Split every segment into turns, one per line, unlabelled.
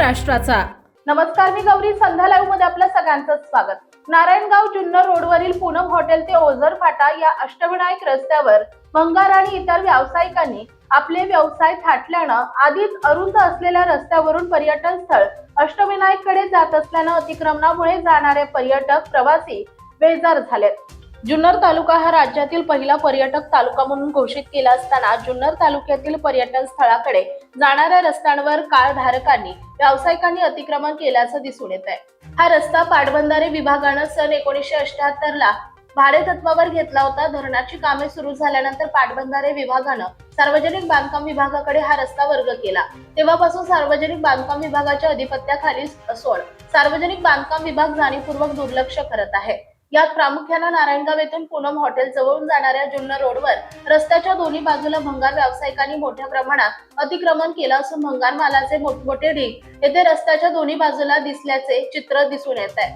महाराष्ट्राचा।
नमस्कार, मी गौरी। संध्या लाईव्ह मध्ये आपलं सगळ्यांचं स्वागत। नारायणगाव जुन्नर रोडवरील पूनम हॉटेल ते ओझर फाटा या अष्टविनायक रस्त्यावर भंगार आणि इतर व्यावसायिकांनी आपले व्यवसाय थाटल्यानं आधीच अरुंद असलेल्या रस्त्यावरून पर्यटन स्थळ अष्टविनायक कडे जात असल्यानं अतिक्रमणामुळे जाणारे पर्यटक प्रवासी बेजार झालेत। जुन्नर तालुका हा राज्यातील पहिला पर्यटक तालुका म्हणून घोषित केला असताना जुन्नर तालुक्यातील पर्यटन स्थळाकडे जाणाऱ्या रस्त्यांवर कारधारकांनी व्यावसायिकांनी अतिक्रमण केल्याचं दिसून येत आहे। हा रस्ता पाटबंधारे विभागानं सन 1978 ला भाडे तत्वावर घेतला होता। धरणाची कामे सुरू झाल्यानंतर पाटबंधारे विभागानं सार्वजनिक बांधकाम विभागाकडे हा रस्ता वर्ग केला। तेव्हापासून सार्वजनिक बांधकाम विभागाच्या अधिपत्याखाली असून सार्वजनिक बांधकाम विभाग जाणीवपूर्वक दुर्लक्ष करत आहे। यात प्रामुख्याने नारायणगाव येथून पूनम हॉटेल जवळून जाणाऱ्या जुन्नर रोडवर रस्त्याच्या दोन्ही बाजूला भंगार व्यावसायिकांनी मोठ्या प्रमाणात अतिक्रमण केलं असून भंगार मालाचे मोठमोठे ढीग येथे रस्त्याच्या दोन्ही बाजूला दिसल्याचे चित्र दिसून येत आहे।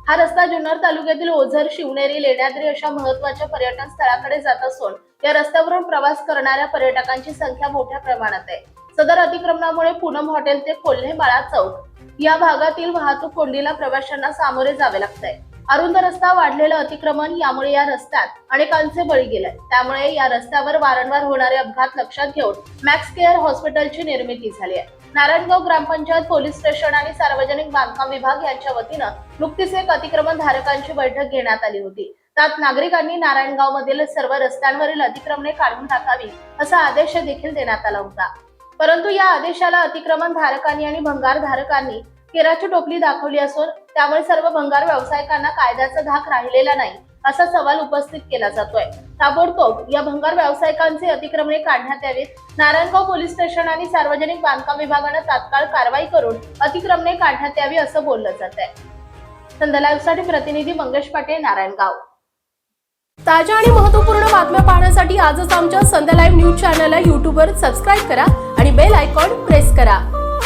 हा रस्ता जुन्नर तालुक्यातील ओझर, शिवनेरी, लेण्याद्री अशा महत्त्वाच्या पर्यटन स्थळाकडे जात असून या रस्त्यावरून प्रवास करणाऱ्या पर्यटकांची संख्या मोठ्या प्रमाणात आहे। सदर अतिक्रमणामुळे पूनम हॉटेल ते कोल्हे बाळा चौक या भागातील वाहतूक कोंडीला प्रवाशांना सामोरे जावे लागतंय। अरुंद रस्ता, वाढलेलं अतिक्रमण यामुळे या रस्त्यात अनेकांचे बळी गेले। त्यामुळे या रस्त्यावर वारंवार होणारे अपघात लक्षात घेऊन मॅक्स केअर हॉस्पिटलची निर्मिती झाली आहे। नारायणगाव ग्रामपंचायत, पोलीस स्टेशन आणि सार्वजनिक बांधकाम विभाग यांच्या वतीनं नुकतीच एक अतिक्रमण धारकांची बैठक घेण्यात आली होती। त्यात नागरिकांनी नारायणगाव मधील सर्व रस्त्यांवरील अतिक्रमणे काढून टाकावी असा आदेश देखील देण्यात आला होता। परंतु या आदेशाला अतिक्रमण धारकांनी आणि भंगार धारकांनी केराची टोपली दाखवली असून त्यामुळे सर्व भंगार व्यावसायिकांना कायद्याचा धाक राहिलेला नाही असा सवाल उपस्थित केला जातोय। ताबडतोब या भंगार व्यावसायिकांचे अतिक्रमणे काढण्यात यावीत। नारायणगाव पोलीस स्टेशन आणि सार्वजनिक बांधकाम विभागाने तात्काळ कारवाई करून अतिक्रमणे काढण्यात यावी असं बोललं जात आहे। संध्या लाईव्ह साठी प्रतिनिधी मंगेश पाटील, नारायणगाव।
ताज्या आणि महत्त्वपूर्ण बातम्या पाहण्यासाठी आजच आमच्या संध्या लाईव्ह न्यूज चॅनलला YouTube वर सबस्क्राईब करा आणि बेल आयकॉन प्रेस करा।